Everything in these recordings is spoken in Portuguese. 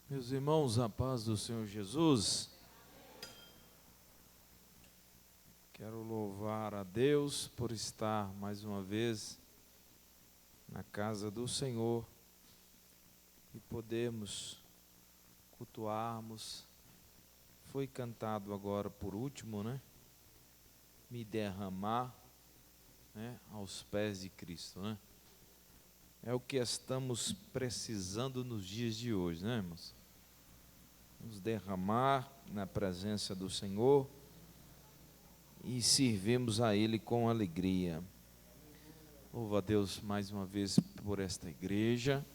Meus irmãos, a paz do Senhor Jesus, quero louvar a Deus por estar mais uma vez na casa do Senhor e podermos cultuarmos. Foi cantado agora por último, né? Me derramar, né, aos pés de Cristo, né? É o que estamos precisando nos dias de hoje, né, irmãos? Nos derramar na presença do Senhor e servimos a Ele com alegria. Louvo a Deus mais uma vez por esta igreja,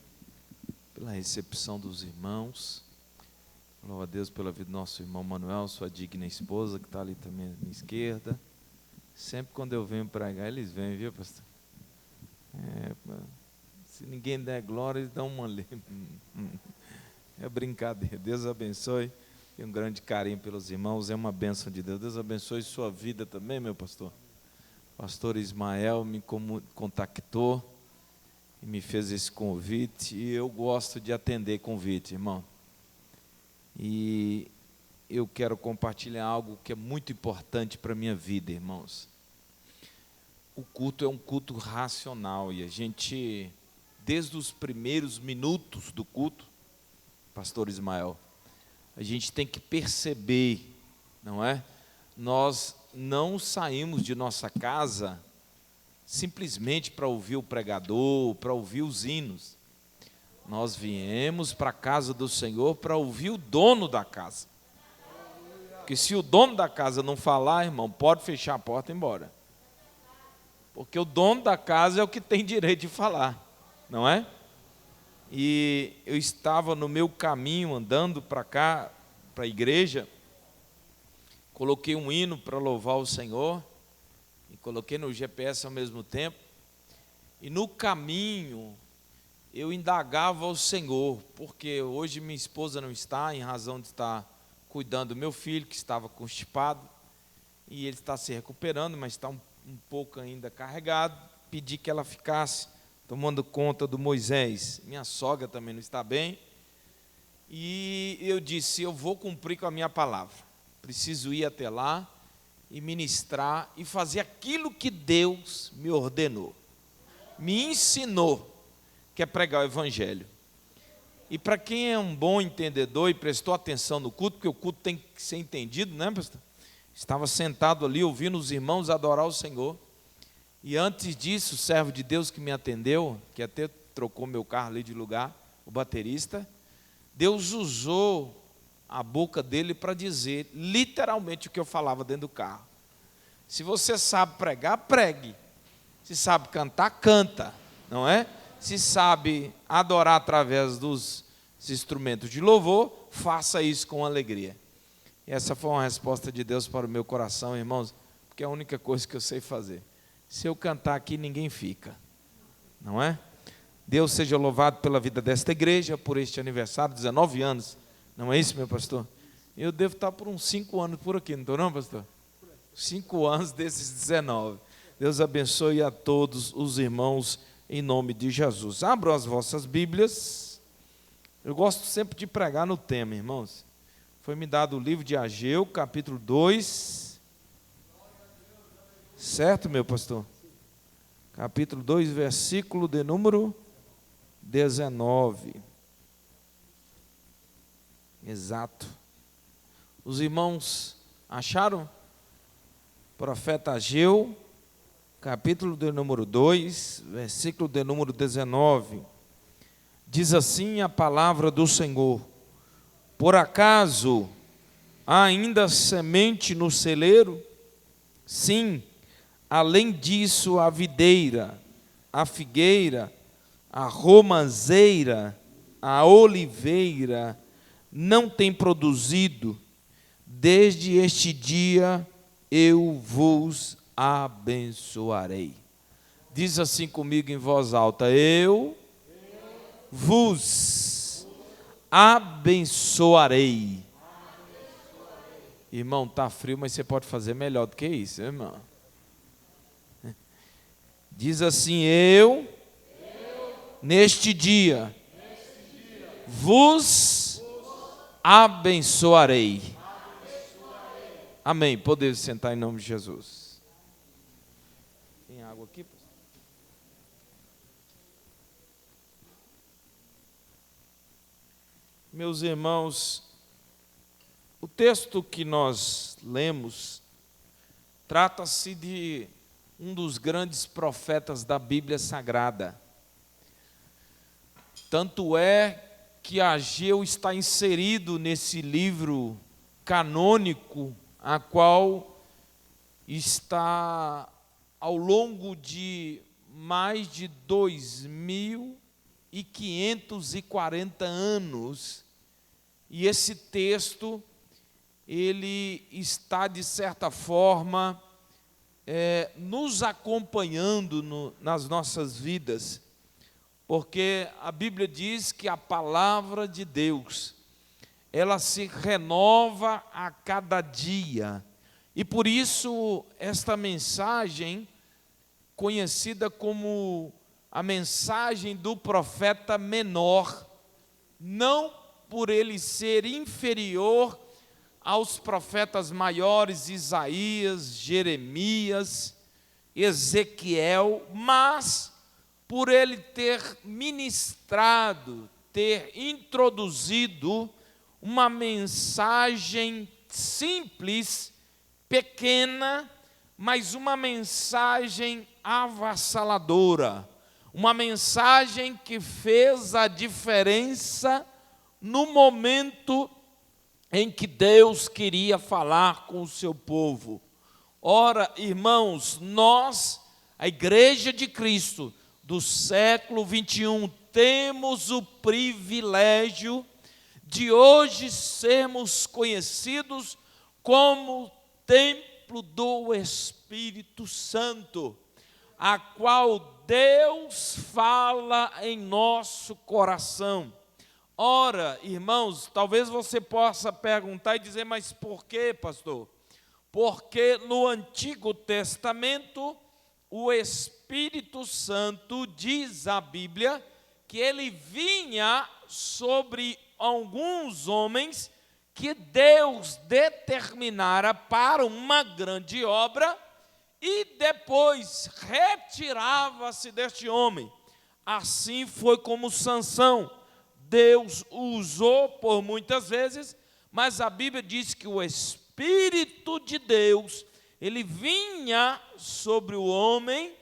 pela recepção dos irmãos. Louvo a Deus pela vida do nosso irmão Manuel, sua digna esposa, que está ali também à minha esquerda. Sempre quando eu venho pregar, eles vêm, viu, pastor? Se ninguém der glória, eles dão uma ali. É brincadeira. Deus abençoe. Tenho um grande carinho pelos irmãos. É uma bênção de Deus. Deus abençoe sua vida também, meu pastor. O pastor Ismael me contactou e me fez esse convite. E eu gosto de atender convite, irmão. E eu quero compartilhar algo que é muito importante para a minha vida, irmãos. O culto é um culto racional. E a gente, desde os primeiros minutos do culto, pastor Ismael, a gente tem que perceber, não é? Nós não saímos de nossa casa simplesmente para ouvir o pregador, para ouvir os hinos. Nós viemos para a casa do Senhor para ouvir o dono da casa. Porque se o dono da casa não falar, irmão, pode fechar a porta e ir embora. Porque o dono da casa é o que tem direito de falar, não é? E eu estava no meu caminho, andando para cá, para a igreja, coloquei um hino para louvar o Senhor, e coloquei no GPS ao mesmo tempo, e no caminho eu indagava ao Senhor, porque hoje minha esposa não está, em razão de estar cuidando do meu filho, que estava constipado, e ele está se recuperando, mas está um pouco ainda carregado. Pedi que ela ficasse tomando conta do Moisés. Minha sogra também não está bem. E eu disse, eu vou cumprir com a minha palavra. Preciso ir até lá e ministrar e fazer aquilo que Deus me ordenou. Me ensinou, que é pregar o evangelho. E para quem é um bom entendedor e prestou atenção no culto, porque o culto tem que ser entendido, né, pastor? Estava sentado ali ouvindo os irmãos adorar o Senhor. E antes disso, o servo de Deus que me atendeu, que até trocou meu carro ali de lugar, o baterista, Deus usou a boca dele para dizer literalmente o que eu falava dentro do carro. Se você sabe pregar, pregue. Se sabe cantar, canta, não é? Se sabe adorar através dos instrumentos de louvor, faça isso com alegria. E essa foi uma resposta de Deus para o meu coração, irmãos, porque é a única coisa que eu sei fazer. Se eu cantar aqui, ninguém fica, não é? Deus seja louvado pela vida desta igreja, por este aniversário, 19 anos, não é isso, meu pastor? Eu devo estar por uns 5 anos por aqui, não estou não, pastor? 5 anos desses 19. Deus abençoe a todos os irmãos, em nome de Jesus. Abram as vossas Bíblias. Eu gosto sempre de pregar no tema, irmãos. Foi me dado o livro de Ageu, capítulo 2. Certo, meu pastor? Capítulo 2, versículo de número 19. Exato. Os irmãos acharam? Profeta Ageu, capítulo de número 2, versículo de número 19. Diz assim a palavra do Senhor: por acaso há ainda semente no celeiro? Sim, além disso, a videira, a figueira, a romazeira, a oliveira não tem produzido. Desde este dia eu vos abençoarei. Diz assim comigo em voz alta: eu vos abençoarei. Irmão, está frio, mas você pode fazer melhor do que isso, irmão. Diz assim: neste dia, vos abençoarei. Amém. Podemos sentar em nome de Jesus. Tem água aqui, pastor? Meus irmãos, o texto que nós lemos trata-se de um dos grandes profetas da Bíblia Sagrada. Tanto é que Ageu está inserido nesse livro canônico, a qual está ao longo de mais de 2.540 anos. E esse texto, ele está, de certa forma, nos acompanhando nas nossas vidas, porque a Bíblia diz que a palavra de Deus, ela se renova a cada dia, e por isso esta mensagem, conhecida como a mensagem do profeta menor, não por ele ser inferior aos profetas maiores, Isaías, Jeremias, Ezequiel, mas por ele ter ministrado, ter introduzido uma mensagem simples, pequena, mas uma mensagem avassaladora, uma mensagem que fez a diferença no momento em que Deus queria falar com o seu povo. Ora, irmãos, nós, a Igreja de Cristo do século 21, temos o privilégio de hoje sermos conhecidos como templo do Espírito Santo, a qual Deus fala em nosso coração. Ora, irmãos, talvez você possa perguntar e dizer, mas por quê, pastor? Porque no Antigo Testamento, o Espírito Santo, diz a Bíblia, que ele vinha sobre alguns homens que Deus determinara para uma grande obra e depois retirava-se deste homem. Assim foi como Sansão. Deus o usou por muitas vezes, mas a Bíblia diz que o Espírito de Deus, ele vinha sobre o homem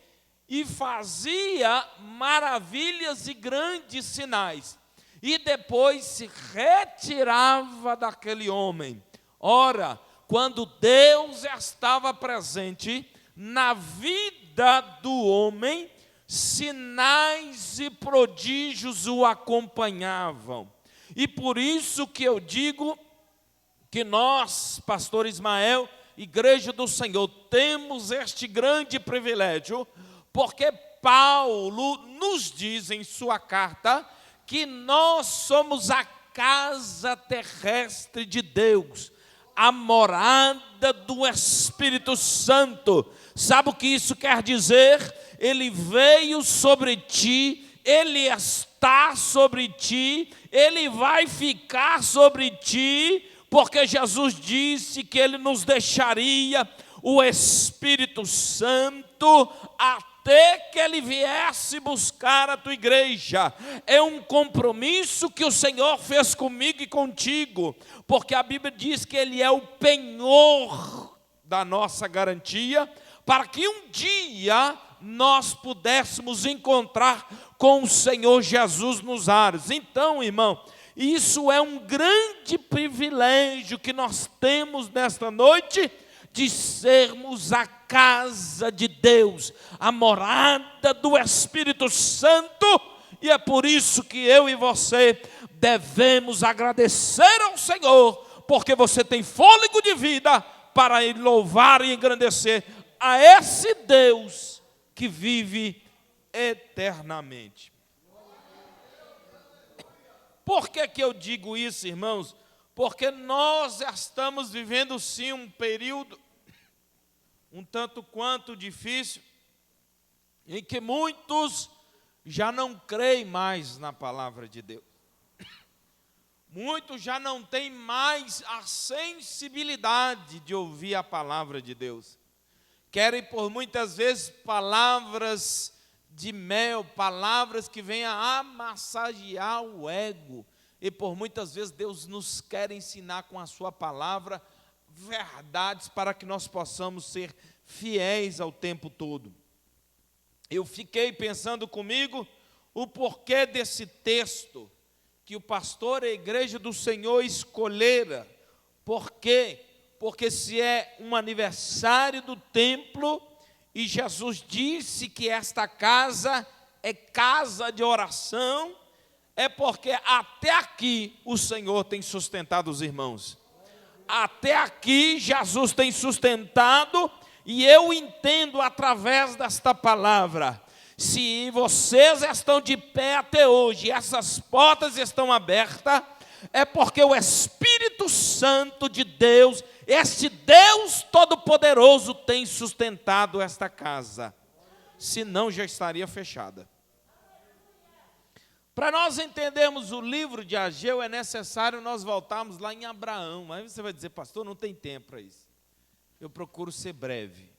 e fazia maravilhas e grandes sinais, e depois se retirava daquele homem. Ora, quando Deus estava presente na vida do homem, sinais e prodígios o acompanhavam. E por isso que eu digo que nós, pastor Ismael, Igreja do Senhor, temos este grande privilégio, porque Paulo nos diz em sua carta que nós somos a casa terrestre de Deus, a morada do Espírito Santo. Sabe o que isso quer dizer? Ele veio sobre ti, ele está sobre ti, ele vai ficar sobre ti, porque Jesus disse que ele nos deixaria o Espírito Santo até que ele viesse buscar a tua igreja. É um compromisso que o Senhor fez comigo e contigo, porque a Bíblia diz que ele é o penhor da nossa garantia, para que um dia nós pudéssemos encontrar com o Senhor Jesus nos ares. Então, irmão, isso é um grande privilégio que nós temos nesta noite, de sermos a casa de Deus, a morada do Espírito Santo, e é por isso que eu e você devemos agradecer ao Senhor, porque você tem fôlego de vida para louvar e engrandecer a esse Deus que vive eternamente. Por que eu digo isso, irmãos? Porque nós estamos vivendo sim um período um tanto quanto difícil, em que muitos já não creem mais na palavra de Deus. muitos já não têm mais a sensibilidade de ouvir a palavra de Deus. Querem por muitas vezes palavras de mel, palavras que venham a massagear o ego. E por muitas vezes Deus nos quer ensinar com a sua palavra verdades para que nós possamos ser fiéis ao tempo todo. Eu fiquei pensando comigo o porquê desse texto que o pastor e a igreja do Senhor escolhera. Por quê? Porque se é um aniversário do templo e Jesus disse que esta casa é casa de oração, é porque até aqui o Senhor tem sustentado os irmãos. Até aqui Jesus tem sustentado, e eu entendo através desta palavra, se vocês estão de pé até hoje, essas portas estão abertas, é porque o Espírito Santo de Deus, este Deus Todo-Poderoso, tem sustentado esta casa. Senão já estaria fechada. Para nós entendermos o livro de Ageu, é necessário nós voltarmos lá em Abraão. Aí você vai dizer, pastor, não tem tempo para isso. Eu procuro ser breve.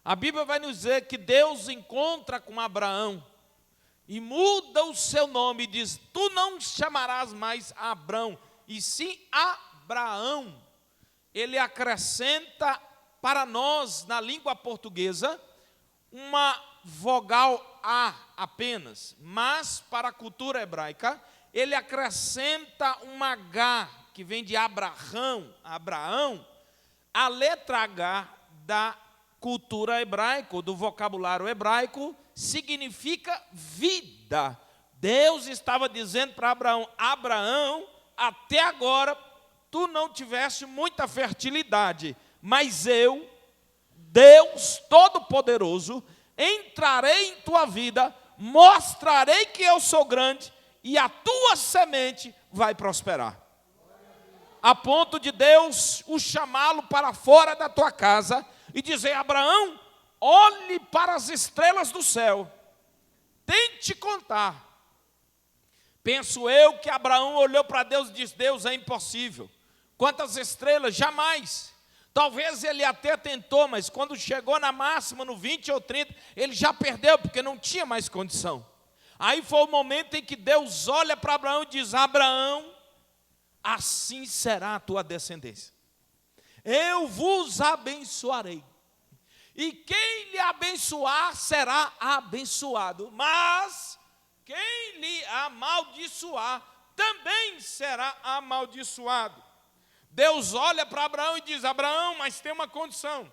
A Bíblia vai nos dizer que Deus encontra com Abraão e muda o seu nome e diz, tu não chamarás mais Abrão, e sim Abraão. Ele acrescenta para nós, na língua portuguesa, uma vogal A apenas, mas para a cultura hebraica, ele acrescenta uma H, que vem de Abraão. A letra H da cultura hebraica, do vocabulário hebraico, significa vida. Deus estava dizendo para Abraão, Abraão, até agora tu não tiveste muita fertilidade, mas eu, Deus Todo-Poderoso, entrarei em tua vida, mostrarei que eu sou grande e a tua semente vai prosperar. A ponto de Deus o chamá-lo para fora da tua casa e dizer, Abraão, olhe para as estrelas do céu, tente contar. Penso eu que Abraão olhou para Deus e disse, Deus, é impossível. Quantas estrelas? Jamais. Talvez ele até tentou, mas quando chegou na máxima, no 20 ou 30, ele já perdeu, porque não tinha mais condição. Aí foi o momento em que Deus olha para Abraão e diz, Abraão, assim será a tua descendência. Eu vos abençoarei. E quem lhe abençoar será abençoado. Mas quem lhe amaldiçoar também será amaldiçoado. Deus olha para Abraão e diz, Abraão, mas tem uma condição.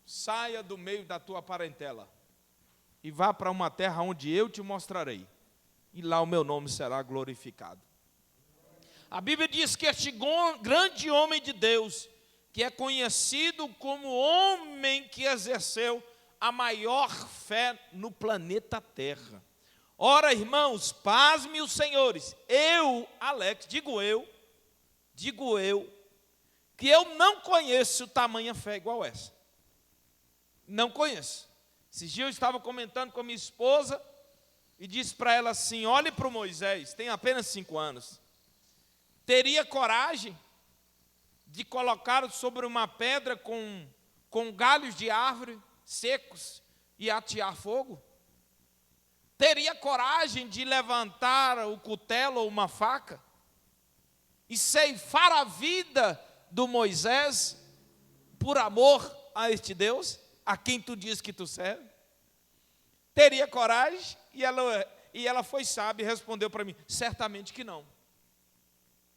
Saia do meio da tua parentela e vá para uma terra onde eu te mostrarei. E lá o meu nome será glorificado. A Bíblia diz que este grande homem de Deus, que é conhecido como homem que exerceu a maior fé no planeta Terra. Ora, irmãos, pasme os senhores, eu, Alex, digo eu, que eu não conheço tamanha fé igual essa. Não conheço. Esses dias eu estava comentando com a minha esposa e disse para ela assim, olhe para o Moisés, tem apenas 5 anos. Teria coragem de colocar sobre uma pedra com galhos de árvore secos e atear fogo? Teria coragem de levantar o cutelo ou uma faca e ceifar a vida do Moisés por amor a este Deus, a quem tu diz que tu serve? Teria coragem? E ela foi sábia e respondeu para mim, certamente que não.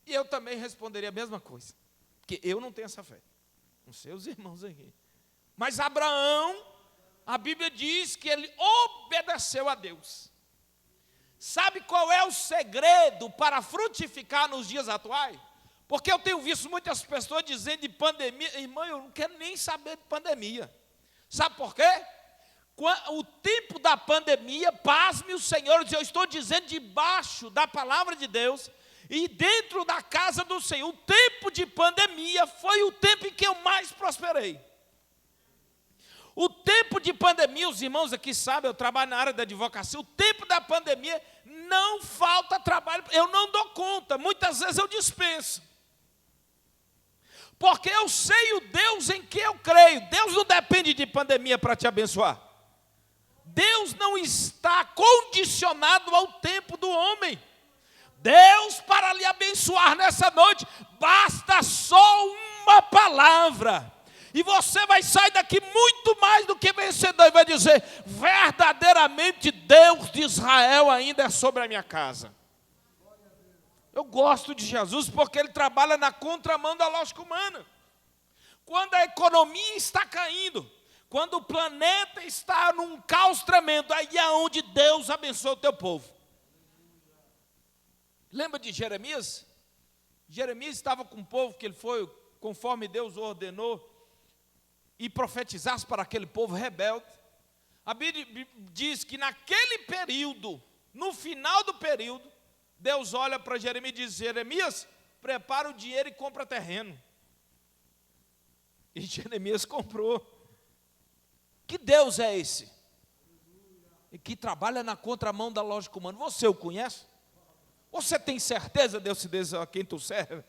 E eu também responderia a mesma coisa, porque eu não tenho essa fé. Não sei os irmãos aqui. Mas Abraão, a Bíblia diz que ele obedeceu a Deus. Sabe qual é o segredo para frutificar nos dias atuais? Porque eu tenho visto muitas pessoas dizendo de pandemia, irmão, eu não quero nem saber de pandemia. Sabe por quê? O tempo da pandemia, pasme os senhores, eu estou dizendo debaixo da palavra de Deus, e dentro da casa do Senhor, o tempo de pandemia foi o tempo em que eu mais prosperei. O tempo de pandemia, os irmãos aqui sabem, eu trabalho na área da advocacia, o tempo da pandemia não falta trabalho, eu não dou conta, muitas vezes eu dispenso. Porque eu sei o Deus em que eu creio. Deus não depende de pandemia para te abençoar. Deus não está condicionado ao tempo do homem. Deus, para lhe abençoar nessa noite, basta só uma palavra. E você vai sair daqui muito mais do que vencedor e vai dizer: verdadeiramente Deus de Israel ainda é sobre a minha casa. Eu gosto de Jesus porque Ele trabalha na contramão da lógica humana. Quando a economia está caindo, quando o planeta está num caos tremendo, aí é onde Deus abençoa o teu povo. Lembra de Jeremias? Jeremias estava com o povo que ele foi, conforme Deus ordenou, e profetizasse para aquele povo rebelde. A Bíblia diz que naquele período, no final do período, Deus olha para Jeremias e diz: Jeremias, prepara o dinheiro e compra terreno. E Jeremias comprou. Que Deus é esse? E que trabalha na contramão da lógica humana. Você o conhece? Você tem certeza, Deus, se diz a quem tu serve?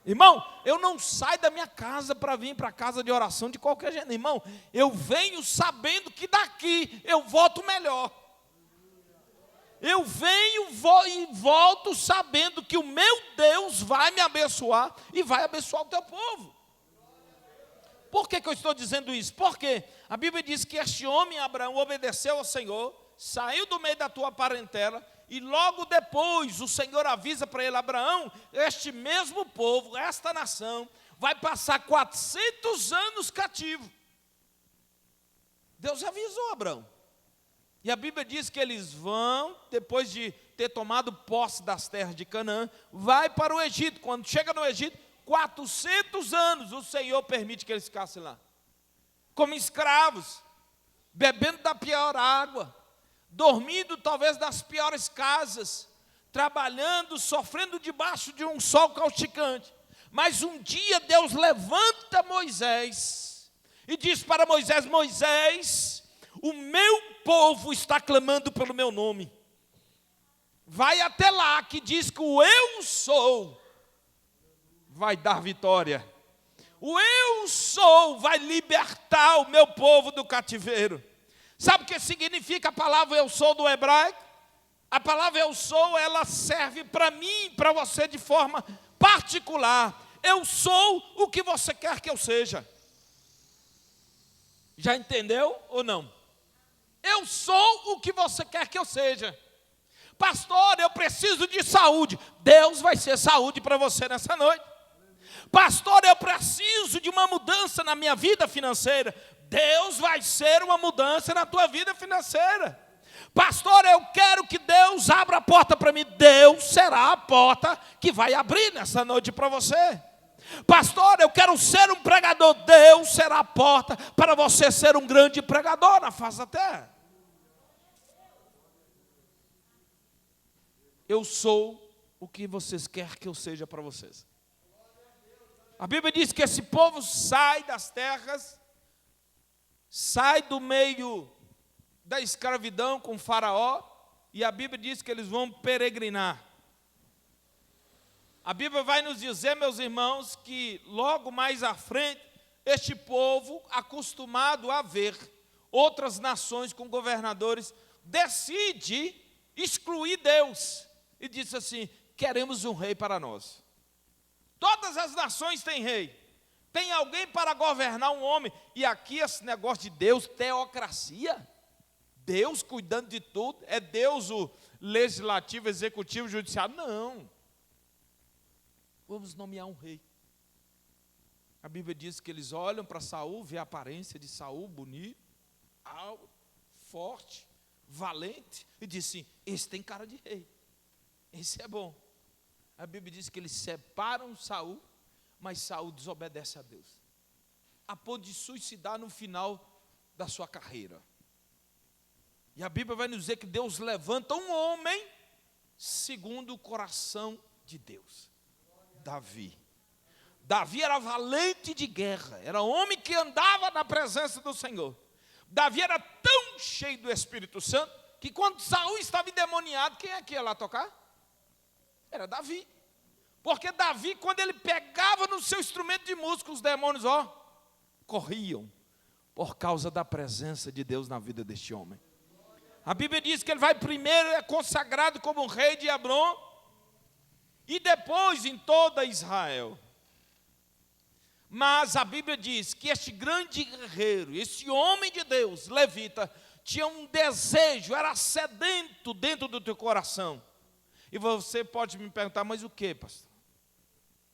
Irmão, eu não saio da minha casa para vir para a casa de oração de qualquer jeito. Irmão, eu venho sabendo que daqui eu volto melhor. Eu venho e volto sabendo que o meu Deus vai me abençoar e vai abençoar o teu povo. Por que eu estou dizendo isso? Porque a Bíblia diz que este homem, Abraão, obedeceu ao Senhor, saiu do meio da tua parentela, e logo depois o Senhor avisa para ele: Abraão, este mesmo povo, esta nação, vai passar 400 anos cativo. Deus avisou Abraão. E a Bíblia diz que eles vão, depois de ter tomado posse das terras de Canaã, vai para o Egito. Quando chega no Egito, 400 anos o Senhor permite que eles ficassem lá, como escravos, bebendo da pior água, dormindo talvez nas piores casas, trabalhando, sofrendo debaixo de um sol causticante. Mas um dia Deus levanta Moisés e diz para Moisés: Moisés, o meu povo está clamando pelo meu nome. Vai até lá, que diz que o eu sou vai dar vitória. O eu sou vai libertar o meu povo do cativeiro. Sabe o que significa a palavra eu sou do hebraico? A palavra eu sou, ela serve para mim e para você de forma particular. Eu sou o que você quer que eu seja. Já entendeu ou não? Eu sou o que você quer que eu seja. Pastor, eu preciso de saúde. Deus vai ser saúde para você nessa noite. Pastor, eu preciso de uma mudança na minha vida financeira. Deus vai ser uma mudança na tua vida financeira. Pastor, eu quero que Deus abra a porta para mim. Deus será a porta que vai abrir nessa noite para você. Pastor, eu quero ser um pregador. Deus será a porta para você ser um grande pregador na face da terra. Eu sou o que vocês querem que eu seja para vocês. A Bíblia diz que esse povo sai das terras, sai do meio da escravidão com Faraó, e a Bíblia diz que eles vão peregrinar. A Bíblia vai nos dizer, meus irmãos, que logo mais à frente, este povo, acostumado a ver outras nações com governadores, decide excluir Deus, e diz assim: queremos um rei para nós. Todas as nações têm rei. Tem alguém para governar um homem. E aqui esse negócio de Deus, teocracia. Deus cuidando de tudo. É Deus o legislativo, executivo, judiciário. Não. Vamos nomear um rei. A Bíblia diz que eles olham para Saul, vê a aparência de Saul, bonito, alto, forte, valente. E dizem: esse tem cara de rei. Esse é bom. A Bíblia diz que eles separam Saul, mas Saul desobedece a Deus, a ponto de suicidar no final da sua carreira. E a Bíblia vai nos dizer que Deus levanta um homem segundo o coração de Deus, Davi. Davi era valente de guerra, era homem que andava na presença do Senhor. Davi era tão cheio do Espírito Santo, que quando Saul estava endemoniado, quem é que ia lá tocar? Era Davi. Porque Davi, quando ele pegava no seu instrumento de música, os demônios, corriam, por causa da presença de Deus na vida deste homem. A Bíblia diz que ele vai primeiro, é consagrado como um rei de Hebrom, e depois em toda Israel. Mas a Bíblia diz que este grande guerreiro, esse homem de Deus, levita, tinha um desejo, era sedento dentro do teu coração. E você pode me perguntar, mas o que, pastor?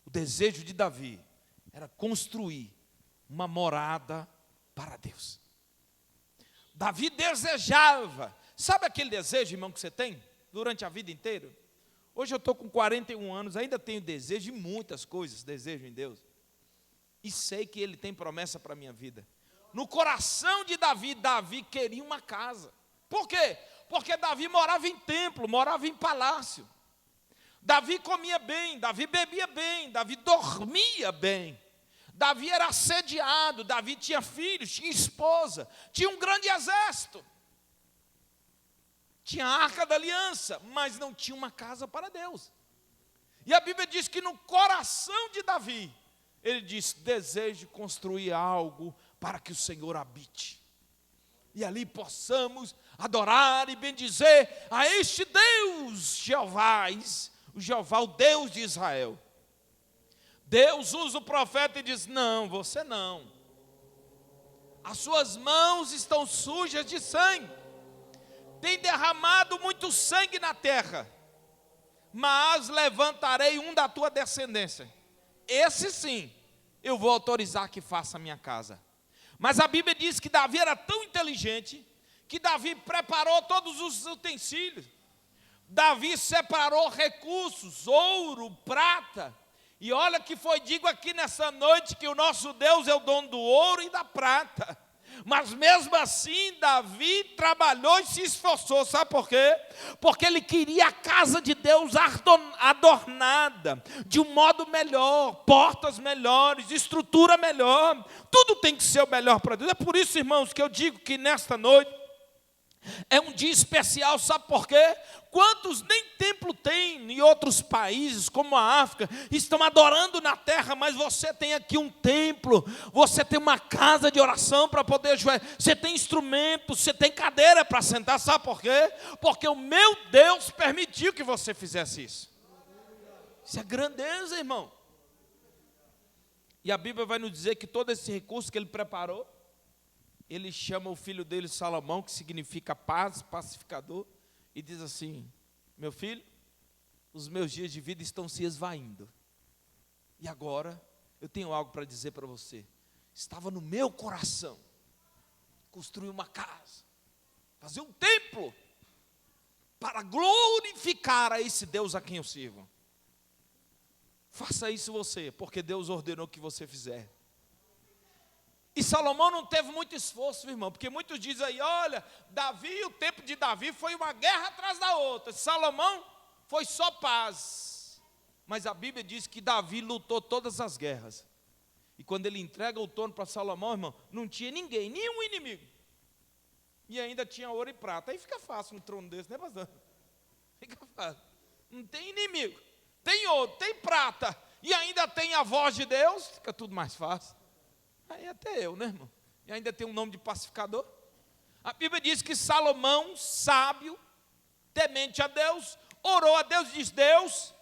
O desejo de Davi era construir uma morada para Deus. Davi desejava, sabe aquele desejo, irmão, que você tem durante a vida inteira? Hoje eu estou com 41 anos, ainda tenho desejo de muitas coisas, desejo em Deus. E sei que Ele tem promessa para a minha vida. No coração de Davi, Davi queria uma casa. Por quê? Porque Davi morava em templo, morava em palácio. Davi comia bem, Davi bebia bem, Davi dormia bem. Davi era assediado, Davi tinha filhos, tinha esposa, tinha um grande exército. Tinha a Arca da Aliança, mas não tinha uma casa para Deus. E a Bíblia diz que no coração de Davi, ele disse, desejo construir algo para que o Senhor habite. E ali possamos adorar e bendizer a este Deus, Jeová, o Jeová, o Deus de Israel. Deus usa o profeta e diz, não, você não. As suas mãos estão sujas de sangue. Tem derramado muito sangue na terra. Mas levantarei um da tua descendência. Esse sim, eu vou autorizar que faça a minha casa. Mas a Bíblia diz que Davi era tão inteligente, que Davi preparou todos os utensílios. Davi separou recursos, ouro, prata. E olha que foi dito aqui nessa noite, que o nosso Deus é o dono do ouro e da prata. Mas mesmo assim, Davi trabalhou e se esforçou, sabe por quê? Porque ele queria a casa de Deus adornada, de um modo melhor, portas melhores, estrutura melhor, tudo tem que ser o melhor para Deus. É por isso, irmãos, que eu digo que nesta noite, é um dia especial, sabe por quê? Quantos nem templo tem em outros países, como a África, estão adorando na terra, mas você tem aqui um templo, você tem uma casa de oração para poder ajoelhar, você tem instrumento, você tem cadeira para sentar, sabe por quê? Porque o meu Deus permitiu que você fizesse isso. Isso é grandeza, irmão. E a Bíblia vai nos dizer que todo esse recurso que ele preparou, ele chama o filho dele Salomão, que significa paz, pacificador, e diz assim, meu filho, os meus dias de vida estão se esvaindo. E agora, eu tenho algo para dizer para você. Estava no meu coração construir uma casa, fazer um templo, para glorificar a esse Deus a quem eu sirvo. Faça isso você, porque Deus ordenou que você fizer. E Salomão não teve muito esforço, irmão, porque muitos dizem aí, olha, Davi, o tempo de Davi foi uma guerra atrás da outra. Salomão foi só paz. Mas a Bíblia diz que Davi lutou todas as guerras. E quando ele entrega o trono para Salomão, irmão, não tinha ninguém, nenhum inimigo. E ainda tinha ouro e prata. Aí fica fácil um trono desse, né, pastor? Fica fácil. Não tem inimigo, tem ouro, tem prata, e ainda tem a voz de Deus, fica tudo mais fácil. Aí até eu, né, irmão? E ainda tem um nome de pacificador. A Bíblia diz que Salomão, sábio, temente a Deus, orou a Deus e disse, Deus,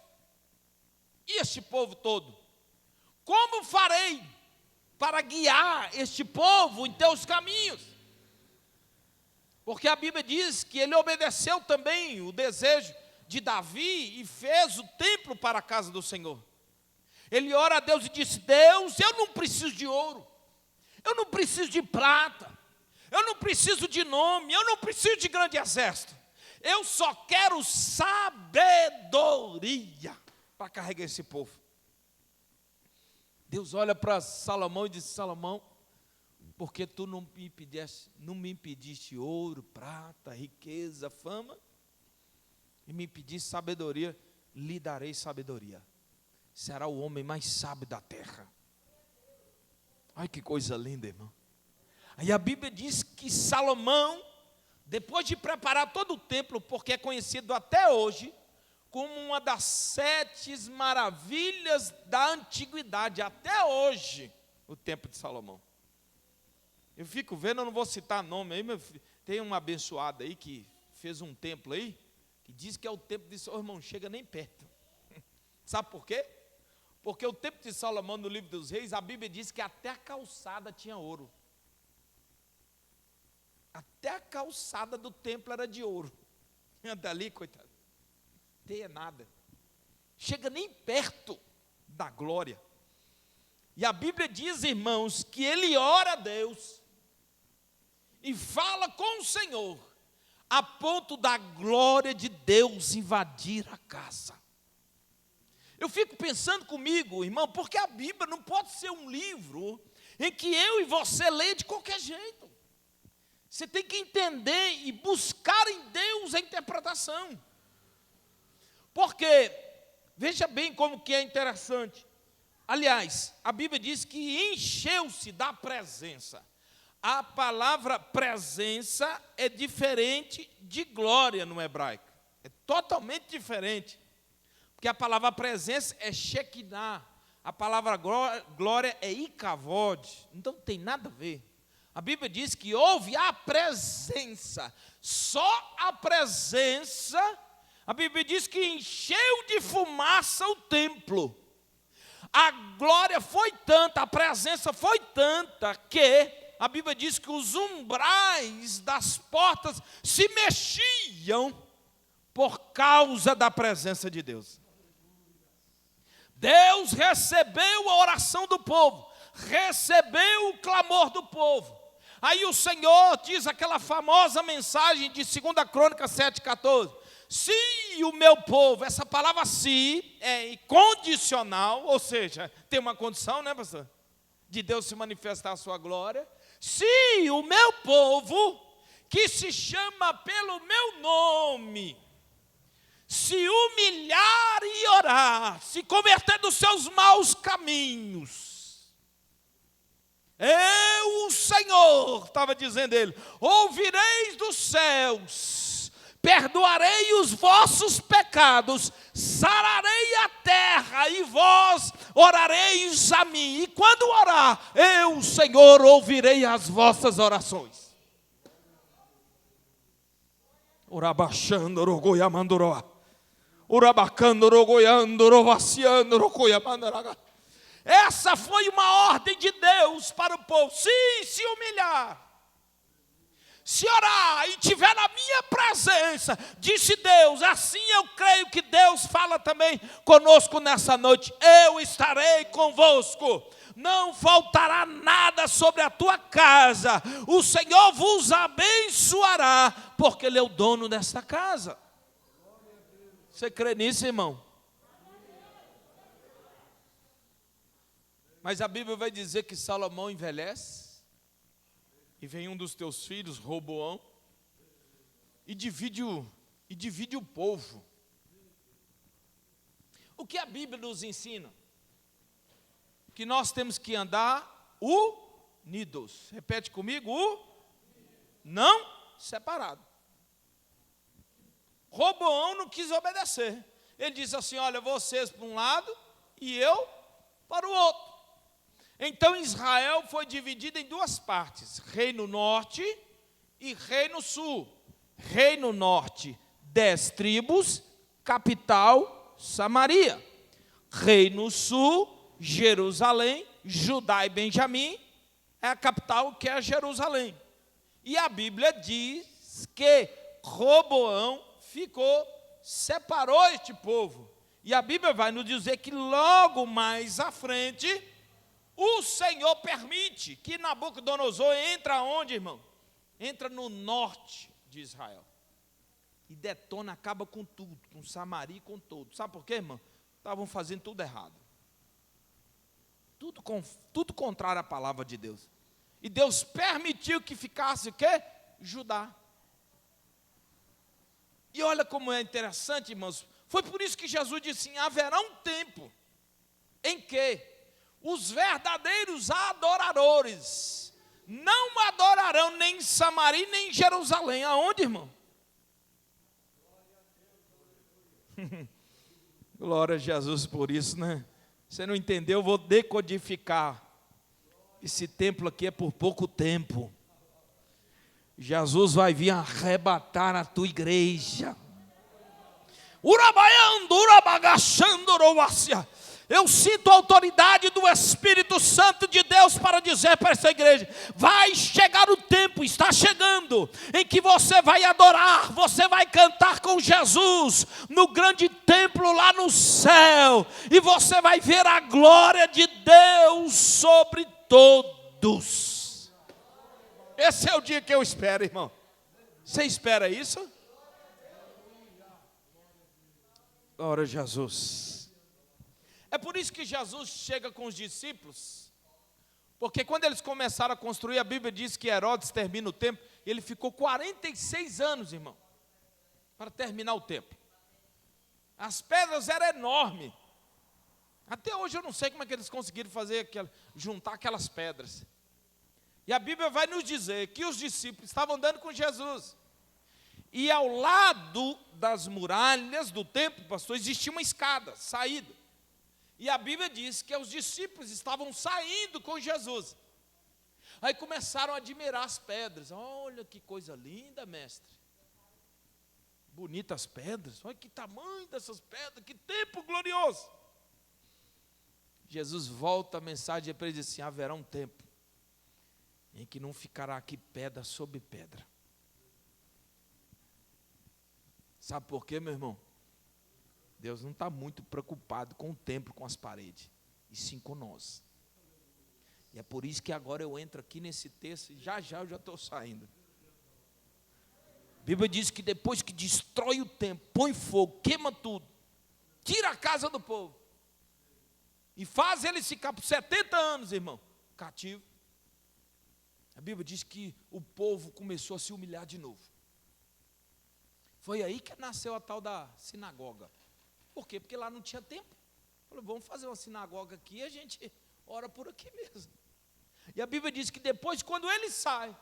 e este povo todo? Como farei para guiar este povo em teus caminhos? Porque a Bíblia diz que ele obedeceu também o desejo de Davi e fez o templo para a casa do Senhor. Ele ora a Deus e disse, Deus, eu não preciso de ouro, eu não preciso de prata, eu não preciso de nome, eu não preciso de grande exército. Eu só quero sabedoria para carregar esse povo. Deus olha para Salomão e diz, Salomão, porque tu não me impediste ouro, prata, riqueza, fama, e me pediste sabedoria, lhe darei sabedoria. será o homem mais sábio da terra. Ai, que coisa linda, irmão. Aí a Bíblia diz que Salomão, depois de preparar todo o templo, porque é conhecido até hoje como uma das 7 maravilhas da antiguidade, até hoje, o templo de Salomão. Eu fico vendo, eu não vou citar nome aí, mas tem uma abençoada aí que fez um templo aí, que diz que é o templo de Salomão, irmão, chega nem perto. Sabe por quê? Porque o templo de Salomão, no livro dos reis, a Bíblia diz que até a calçada tinha ouro. Até a calçada do templo era de ouro. Anda ali, coitado. Não tem nada. Chega nem perto da glória. E a Bíblia diz, irmãos, que ele ora a Deus e fala com o Senhor, a ponto da glória de Deus invadir a casa. Eu fico pensando comigo, irmão, porque a Bíblia não pode ser um livro em que eu e você lê de qualquer jeito. Você tem que entender e buscar em Deus a interpretação. Porque, veja bem como que é interessante. Aliás, a Bíblia diz que encheu-se da presença. A palavra presença é diferente de glória no hebraico. É totalmente diferente. Porque a palavra presença é Shekinah. A palavra glória é Ikavod. Então não tem nada a ver. A Bíblia diz que houve a presença. Só a presença. A Bíblia diz que encheu de fumaça o templo. A glória foi tanta, a presença foi tanta, que a Bíblia diz que os umbrais das portas se mexiam por causa da presença de Deus. Deus recebeu a oração do povo, recebeu o clamor do povo. Aí o Senhor diz aquela famosa mensagem de 2 Crônicas 7,14. Se o meu povo, essa palavra se é condicional, ou seja, tem uma condição, né, pastor? De Deus se manifestar a sua glória. Se o meu povo, que se chama pelo meu nome, se humilhar e orar, se converter dos seus maus caminhos, eu, o Senhor, estava dizendo ele, ouvireis dos céus, perdoarei os vossos pecados, sararei a terra e vós orareis a mim. E quando orar, eu, o Senhor, ouvirei as vossas orações. Urabachando, rogoiamandoroa. Urabacando, rogoiando, rovaciando, rogoiamandaraga. Essa foi uma ordem de Deus para o povo. Se humilhar, se orar e estiver na minha presença, disse Deus, assim eu creio que Deus fala também conosco nessa noite. Eu estarei convosco, não faltará nada sobre a tua casa. O Senhor vos abençoará, porque Ele é o dono desta casa. Você crê nisso, irmão? Mas a Bíblia vai dizer que Salomão envelhece, e vem um dos teus filhos, Roboão, e divide o povo. O que a Bíblia nos ensina? Que nós temos que andar unidos. Repete comigo, não separado. Roboão não quis obedecer. Ele disse assim, olha, vocês para um lado e eu para o outro. Então Israel foi dividido em 2 partes, Reino Norte e Reino Sul. Reino Norte, 10 tribos, capital Samaria. Reino Sul, Jerusalém, Judá e Benjamim, é a capital que é Jerusalém. E a Bíblia diz que Roboão separou este povo. E a Bíblia vai nos dizer que logo mais à frente, o Senhor permite que Nabucodonosor entre onde, irmão? Entra no norte de Israel. E detona, acaba com tudo, com Samaria e com tudo. Sabe por quê, irmão? Estavam fazendo tudo errado. Tudo contrário à palavra de Deus. E Deus permitiu que ficasse o quê? Judá. E olha como é interessante, irmãos. Foi por isso que Jesus disse assim, haverá um tempo em que os verdadeiros adoradores não adorarão nem em Samaria, nem em Jerusalém. Aonde, irmão? Glória a Jesus por isso, né? Você não entendeu, eu vou decodificar. Esse templo aqui é por pouco tempo. Jesus vai vir arrebatar a tua igreja. Eu sinto a autoridade do Espírito Santo de Deus para dizer para essa igreja: vai chegar o tempo, está chegando, em que você vai adorar, você vai cantar com Jesus no grande templo lá no céu, e você vai ver a glória de Deus sobre todos. Esse é o dia que eu espero, irmão. Você espera isso? Glória a Jesus. É por isso que Jesus chega com os discípulos, porque quando eles começaram a construir, a Bíblia diz que Herodes termina o templo, e ele ficou 46 anos, irmão, para terminar o templo. As pedras eram enormes. Até hoje eu não sei como é que eles conseguiram juntar aquelas pedras. E a Bíblia vai nos dizer que os discípulos estavam andando com Jesus. E ao lado das muralhas do templo, pastor, existia uma escada, saída. E a Bíblia diz que os discípulos estavam saindo com Jesus. Aí começaram a admirar as pedras. Olha que coisa linda, mestre. Bonitas pedras. Olha que tamanho dessas pedras, que tempo glorioso. Jesus volta a mensagem para ele e diz assim: haverá um tempo em que não ficará aqui pedra sobre pedra. Sabe por quê, meu irmão? Deus não está muito preocupado com o templo, com as paredes, e sim com nós. E é por isso que agora eu entro aqui nesse texto, e já eu já estou saindo. A Bíblia diz que depois que destrói o templo, põe fogo, queima tudo, tira a casa do povo, e faz eles ficar por 70 anos, irmão, cativo. A Bíblia diz que o povo começou a se humilhar de novo. Foi aí que nasceu a tal da sinagoga. Por quê? Porque lá não tinha templo. Falou: vamos fazer uma sinagoga aqui e a gente ora por aqui mesmo. E a Bíblia diz que depois, quando ele sai,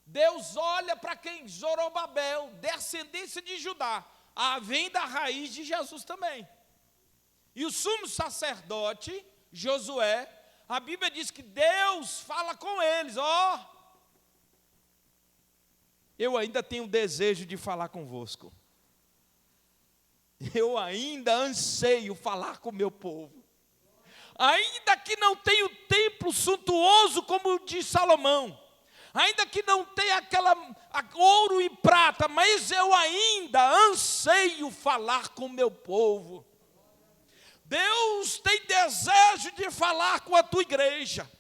Deus olha para quem? Zorobabel, descendência de Judá. Vem da raiz de Jesus também. E o sumo sacerdote, Josué, a Bíblia diz que Deus fala com eles: eu ainda tenho desejo de falar convosco. Eu ainda anseio falar com o meu povo. Ainda que não tenha o templo suntuoso como o de Salomão, ainda que não tenha ouro e prata, mas eu ainda anseio falar com o meu povo. Deus tem desejo de falar com a tua igreja.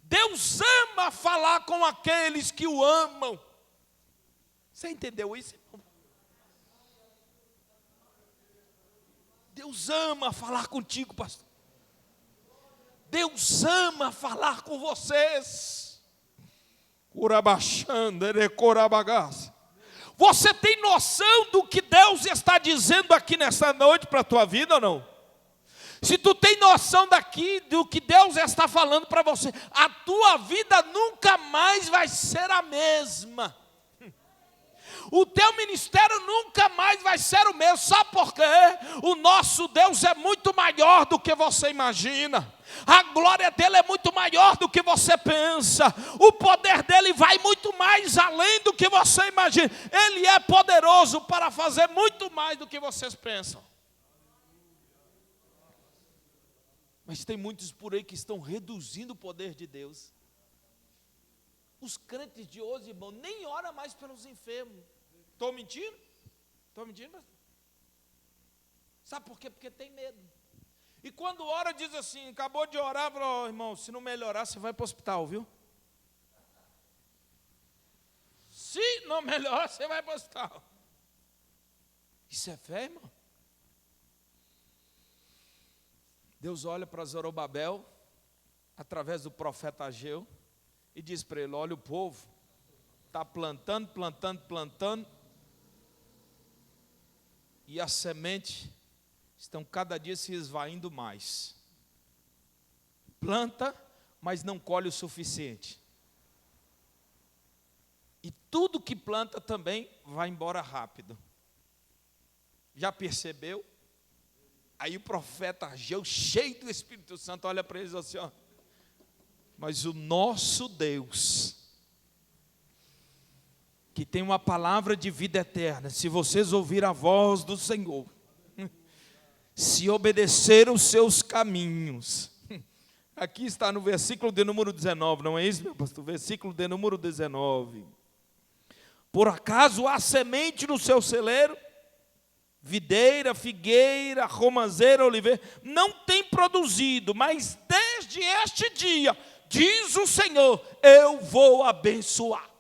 Deus ama falar com aqueles que o amam. Você entendeu isso, irmão? Deus ama falar contigo, pastor. Deus ama falar com vocês. Você tem noção do que Deus está dizendo aqui nessa noite para a tua vida ou não? Se tu tem noção do que Deus está falando para você, a tua vida nunca mais vai ser a mesma. O teu ministério nunca mais vai ser o mesmo. Sabe por quê? O nosso Deus é muito maior do que você imagina. A glória dele é muito maior do que você pensa. O poder dele vai muito mais além do que você imagina. Ele é poderoso para fazer muito mais do que vocês pensam. Mas tem muitos por aí que estão reduzindo o poder de Deus. Os crentes de hoje, irmão, nem oram mais pelos enfermos. Estou mentindo? Estou mentindo, pastor? Sabe por quê? Porque tem medo. E quando ora, diz assim: acabou de orar, falou: irmão, se não melhorar, você vai para o hospital, viu? Se não melhorar, você vai para o hospital. Isso é fé, irmão? Deus olha para Zorobabel, através do profeta Ageu, e diz para ele: olha, o povo está plantando, e as sementes estão cada dia se esvaindo mais. planta, mas não colhe o suficiente. E tudo que planta também vai embora rápido. Já percebeu? Aí o profeta Ageu, cheio do Espírito Santo, olha para eles e diz assim, ó, mas o nosso Deus, que tem uma palavra de vida eterna, se vocês ouvirem a voz do Senhor, se obedecer os seus caminhos, aqui está no versículo de número 19, não é isso, meu pastor? Versículo de número 19. Por acaso há semente no seu celeiro? Videira, figueira, romazeira, oliveira, não tem produzido, mas desde este dia, diz o Senhor, eu vou abençoar.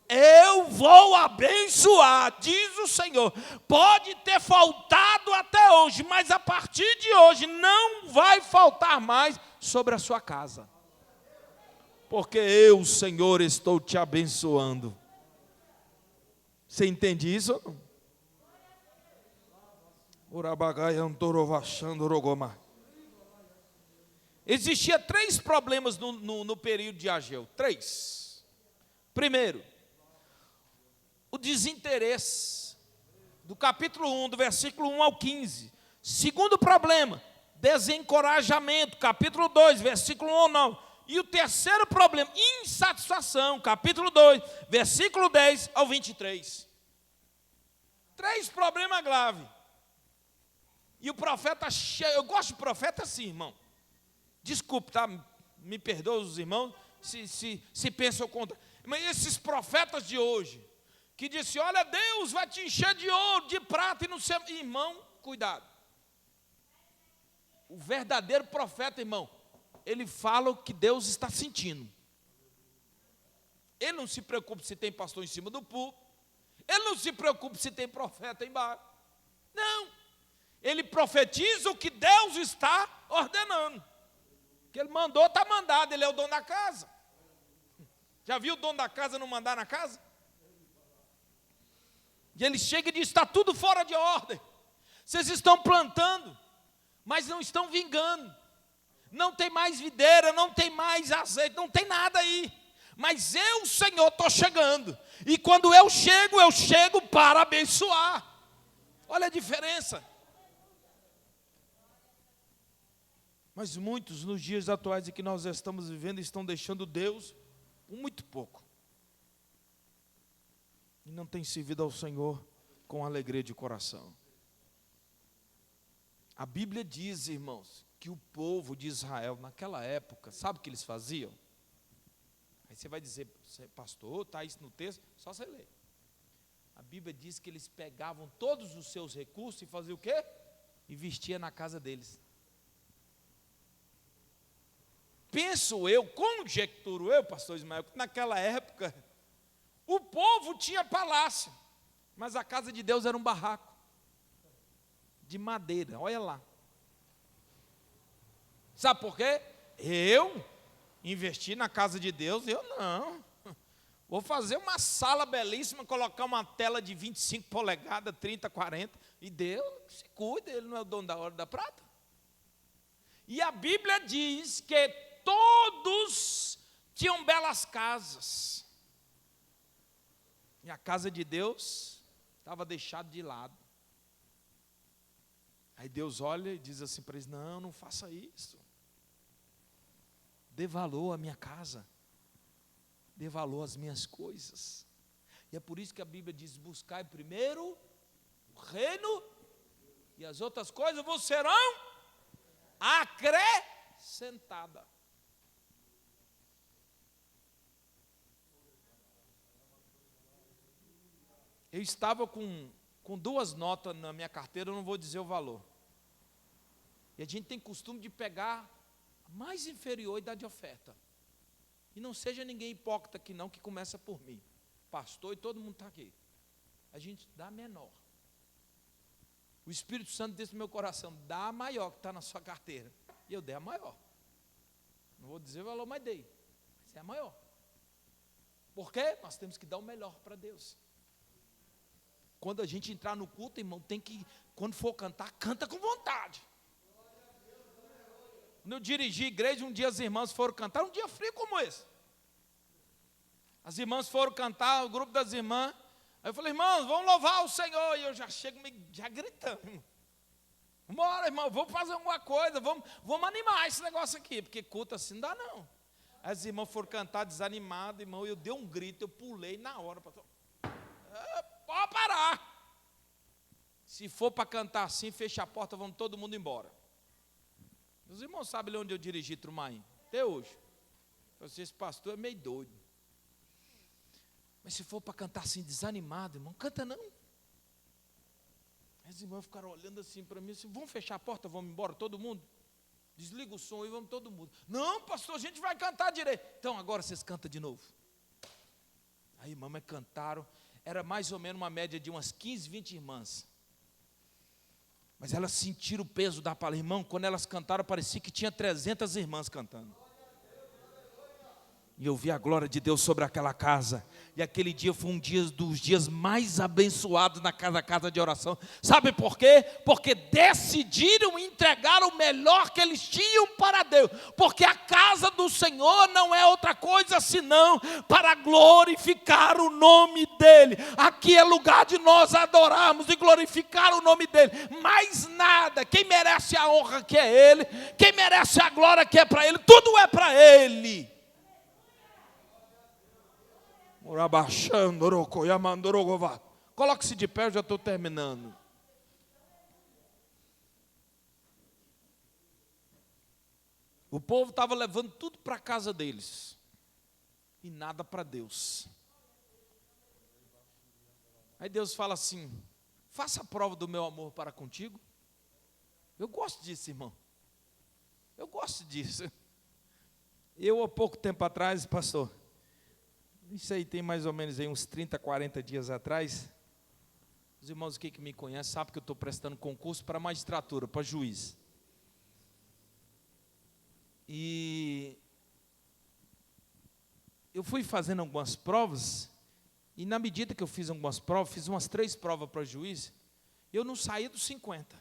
Eu vou abençoar, diz o Senhor. Pode ter faltado até hoje, mas a partir de hoje não vai faltar mais sobre a sua casa. Porque eu, Senhor, estou te abençoando. Você entende isso? Existia 3 problemas no período de Ageu. 3. Primeiro, o desinteresse. Do capítulo 1, do versículo 1 ao 15. Segundo problema, desencorajamento. Capítulo 2, versículo 1 ao 9. E o terceiro problema, insatisfação, capítulo 2, versículo 10 ao 23. 3 problemas graves. E o profeta, eu gosto de profeta assim, irmão. Desculpe, tá? Me perdoa os irmãos, se pensam contra. Mas esses profetas de hoje, que disse, olha, Deus vai te encher de ouro, de prata e não sei. Irmão, cuidado. O verdadeiro profeta, irmão, ele fala o que Deus está sentindo. Ele não se preocupa se tem pastor em cima do púlpito. Ele não se preocupa se tem profeta embaixo. Não. Ele profetiza o que Deus está ordenando. O que ele mandou, está mandado. Ele é o dono da casa. Já viu o dono da casa não mandar na casa? E ele chega e diz, está tudo fora de ordem. Vocês estão plantando, mas não estão vingando. Não tem mais videira, não tem mais azeite, não tem nada aí. Mas eu, Senhor, estou chegando. E quando eu chego para abençoar. Olha a diferença. Mas muitos nos dias atuais em que nós estamos vivendo estão deixando Deus por muito pouco. E não tem servido ao Senhor com alegria de coração. A Bíblia diz, irmãos, que o povo de Israel, naquela época, sabe o que eles faziam? Aí você vai dizer, pastor, está isso no texto? Só você ler. A Bíblia diz que eles pegavam todos os seus recursos e faziam o quê? Investia na casa deles. Penso eu, conjecturo eu, pastor Ismael, que naquela época, o povo tinha palácio, mas a casa de Deus era um barraco, de madeira, olha lá. Sabe por quê? Eu investi na casa de Deus, eu não. Vou fazer uma sala belíssima, colocar uma tela de 25 polegadas, 30, 40, e Deus se cuida, Ele não é o dono da ouro e da prata. E a Bíblia diz que todos tinham belas casas. E a casa de Deus estava deixada de lado. Aí Deus olha e diz assim para eles, não faça isso. Dê valor à minha casa. Dê valor às minhas coisas. E é por isso que a Bíblia diz, buscai primeiro o reino, e as outras coisas vos serão acrescentadas. Eu estava com 2 notas na minha carteira, eu não vou dizer o valor. E a gente tem costume de pegar a mais inferior e dar de oferta. E não seja ninguém hipócrita aqui não, que começa por mim. Pastor e todo mundo está aqui. A gente dá a menor. O Espírito Santo disse no meu coração, dá a maior que está na sua carteira. E eu dei a maior. Não vou dizer o valor, mas dei. Mas é a maior. Por quê? Nós temos que dar o melhor para Deus. Quando a gente entrar no culto, irmão, tem que, quando for cantar, canta com vontade. Quando eu dirigi a igreja, um dia as irmãs foram cantar, um dia frio como esse. As irmãs foram cantar, o grupo das irmãs. Aí eu falei, irmãos, vamos louvar o Senhor. E eu já chego já gritando, irmão. Vambora, irmão, vamos fazer alguma coisa, vamos animar esse negócio aqui, porque culto assim não dá não. Aí as irmãs foram cantar desanimadas, irmão, eu dei um grito, eu pulei na hora. Pode parar. Se for para cantar assim, fecha a porta, vamos todo mundo embora. Os irmãos sabem onde eu dirigi Trumaim, até hoje. Eu falei, esse pastor é meio doido. Mas se for para cantar assim desanimado, irmão, canta não. As irmãs ficaram olhando assim para mim, assim, vamos fechar a porta, vamos embora, todo mundo? Desliga o som e vamos todo mundo. Não, pastor, a gente vai cantar direito. Então agora vocês cantam de novo. Aí mamãe cantaram, era mais ou menos uma média de umas 15, 20 irmãs. Mas elas sentiram o peso da palavra. Irmão, quando elas cantaram, parecia que tinha 300 irmãs cantando. E eu vi a glória de Deus sobre aquela casa. E aquele dia foi um dos dias mais abençoados na casa de oração. Sabe por quê? Porque decidiram entregar o melhor que eles tinham para Deus. Porque a casa do Senhor não é outra coisa senão para glorificar o nome dEle. Aqui é lugar de nós adorarmos e glorificar o nome dEle. Mais nada. Quem merece a honra que é Ele, quem merece a glória que é para Ele, tudo é para Ele. Coloque-se de pé, eu já estou terminando. O povo estava levando tudo para a casa deles e nada para Deus. Aí Deus fala assim, faça a prova do meu amor para contigo. Eu gosto disso, irmão. Eu gosto disso. Eu, há pouco tempo atrás, pastor, isso aí tem mais ou menos aí uns 30, 40 dias atrás. Os irmãos aqui que me conhecem sabem que eu estou prestando concurso para magistratura, para juiz. E eu fui fazendo algumas provas, e na medida que eu fiz algumas provas, fiz umas 3 provas para juiz, eu não saía dos 50.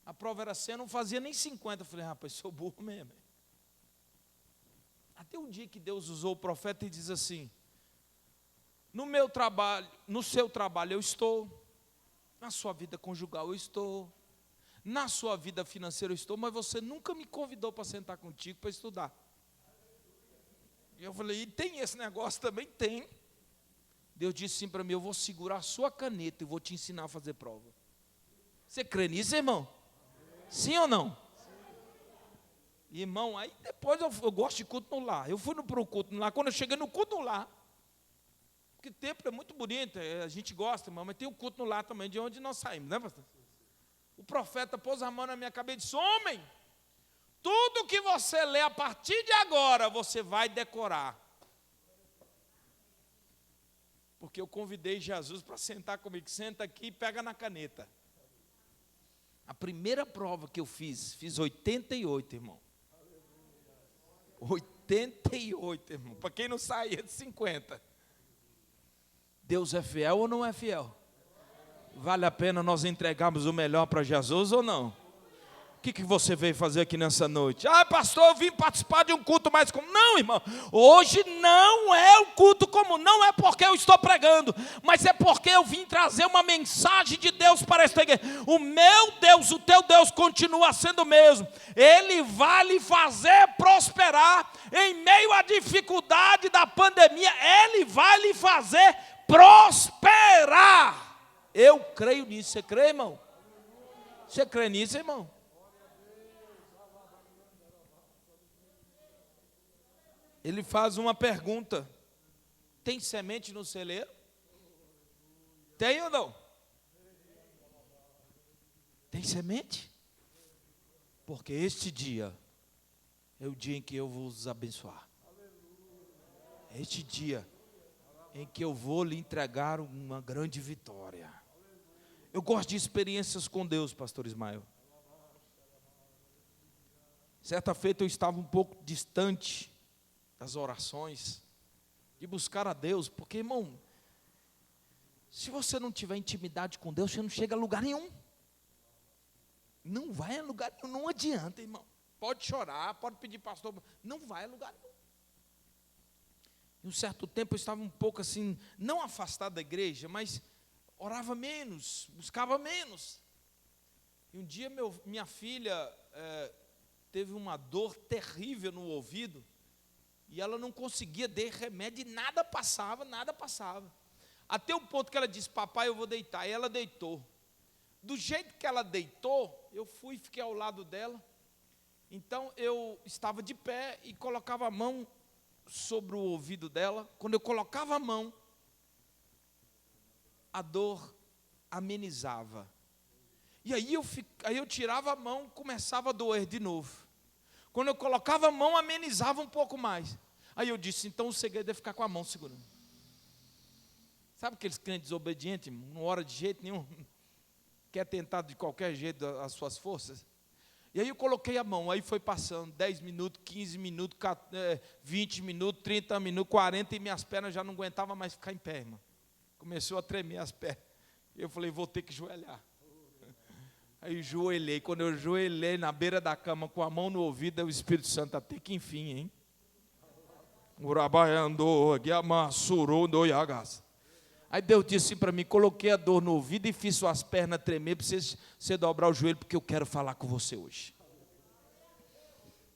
A prova era 100, eu não fazia nem 50. Eu falei, rapaz, sou burro mesmo. Até um dia que Deus usou o profeta e diz assim, no meu trabalho, no seu trabalho eu estou, na sua vida conjugal eu estou, na sua vida financeira eu estou, mas você nunca me convidou para sentar contigo para estudar. E eu falei, e tem esse negócio também? Tem. Deus disse assim para mim, eu vou segurar a sua caneta e vou te ensinar a fazer prova. Você crê nisso, irmão? Sim ou não? Irmão, aí depois eu gosto de culto no lar. Eu fui para o culto no lar, quando eu cheguei no culto no lar, porque o templo é muito bonito, a gente gosta, irmão, mas tem o culto no lar também, de onde nós saímos, né, pastor? O profeta pôs a mão na minha cabeça e disse, homem, tudo que você lê a partir de agora, você vai decorar. Porque eu convidei Jesus para sentar comigo, senta aqui e pega na caneta. A primeira prova que eu fiz 88, irmão. 88, irmão. Para quem não saía de 50. Deus é fiel ou não é fiel? Vale a pena nós entregarmos o melhor para Jesus ou não? O que você veio fazer aqui nessa noite? Ah, pastor, eu vim participar de um culto mais comum. Não, irmão, hoje não é um culto comum. Não é porque eu estou pregando, mas é porque eu vim trazer uma mensagem de Deus para esta igreja. O meu Deus, o teu Deus continua sendo o mesmo. Ele vai lhe fazer prosperar em meio à dificuldade da pandemia. Ele vai lhe fazer prosperar. Eu creio nisso. Você crê, irmão? Você crê nisso, irmão? Ele faz uma pergunta: tem semente no celeiro? Tem ou não? Tem semente? Porque este dia é o dia em que eu vou os abençoar. É este dia em que eu vou lhe entregar uma grande vitória. Eu gosto de experiências com Deus, pastor Ismael. Certa feita eu estava um pouco distante das orações, de buscar a Deus, porque, irmão, se você não tiver intimidade com Deus, você não chega a lugar nenhum. Não vai a lugar nenhum, não adianta, irmão. Pode chorar, pode pedir pastor, não vai a lugar nenhum. Em um certo tempo eu estava um pouco assim, não afastado da igreja, mas orava menos, buscava menos. E um dia minha filha teve uma dor terrível no ouvido, e ela não conseguia dar remédio, e nada passava. Até o ponto que ela disse: papai, eu vou deitar. E ela deitou. Do jeito que ela deitou, eu fiquei ao lado dela. Então eu estava de pé e colocava a mão sobre o ouvido dela. Quando eu colocava a mão, a dor amenizava. E aí eu tirava a mão, começava a doer de novo. Quando eu colocava a mão, amenizava um pouco mais. Aí eu disse: então o segredo é ficar com a mão segurando. Sabe aqueles crentes desobedientes, não ora de jeito nenhum, quer tentar de qualquer jeito as suas forças? E aí eu coloquei a mão, aí foi passando 10 minutos, 15 minutos, 20 minutos, 30 minutos, 40, e minhas pernas já não aguentavam mais ficar em pé, irmão. Começou a tremer as pernas. Eu falei: vou ter que joelhar. Aí eu joelhei. Quando eu joelhei na beira da cama com a mão no ouvido, o Espírito Santo, até que enfim, hein? Aí Deus disse assim para mim: coloquei a dor no ouvido e fiz suas pernas tremer para você dobrar o joelho, porque eu quero falar com você hoje.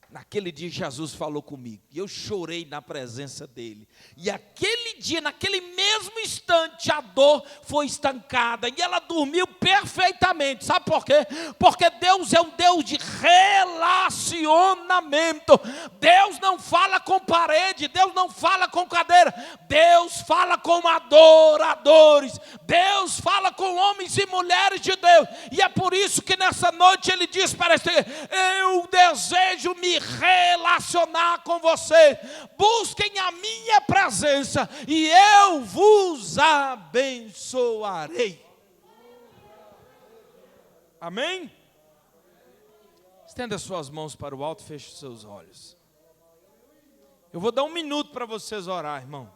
Naquele dia Jesus falou comigo, e eu chorei na presença dele. E aquele dia, naquele mesmo instante, a dor foi estancada, e ela dormiu perfeitamente. Sabe por quê? Porque Deus é um Deus de relacionamento. Deus não fala com parede, Deus não fala com cadeira, Deus fala com adoradores, Deus fala com homens e mulheres de Deus. E é por isso que nessa noite Ele diz para este: eu desejo me relacionar com vocês, busquem a minha presença e eu vos abençoarei. Amém? Estenda suas mãos para o alto, feche seus olhos. Eu vou dar 1 minuto para vocês orar, irmão.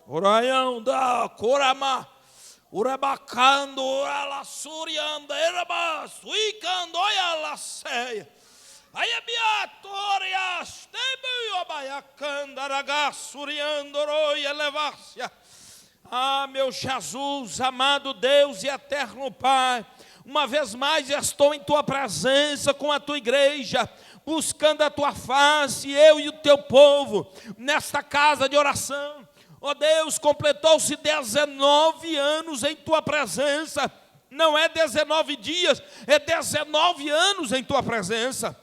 Oraião da Corama, Urabacando, Uralassurianda, Eraba, Suicando, Oyalaceia. Aí a biatorias, tebu abaiacandaragasuriandoroi elevácia. Ah, meu Jesus, amado Deus e eterno Pai, uma vez mais estou em Tua presença com a Tua igreja, buscando a Tua face, eu e o Teu povo, nesta casa de oração. Ó Deus, completou-se 19 anos em Tua presença, não é 19 dias, é 19 anos em Tua presença.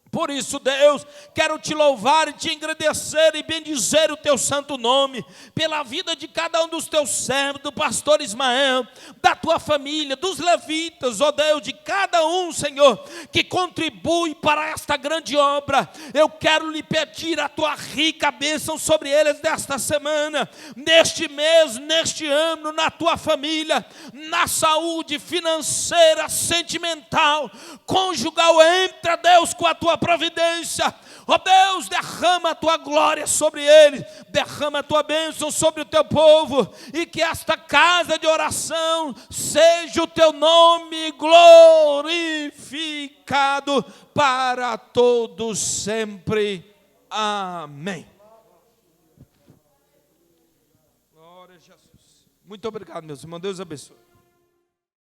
Por isso, Deus, quero Te louvar e Te agradecer e bendizer o Teu santo nome, pela vida de cada um dos Teus servos, do pastor Ismael, da Tua família, dos levitas, ó Deus, de cada um, Senhor, que contribui para esta grande obra. Eu quero lhe pedir a Tua rica bênção sobre eles nesta semana, neste mês, neste ano, na Tua família, na saúde financeira, sentimental, conjugal. Entra, Deus, com a Tua providência. Ó Deus, derrama a Tua glória sobre eles, derrama a Tua bênção sobre o Teu povo, e que esta casa de oração seja o Teu nome glorificado para todos sempre. Amém. Glória a Jesus. Muito obrigado, meus irmãos. Deus abençoe.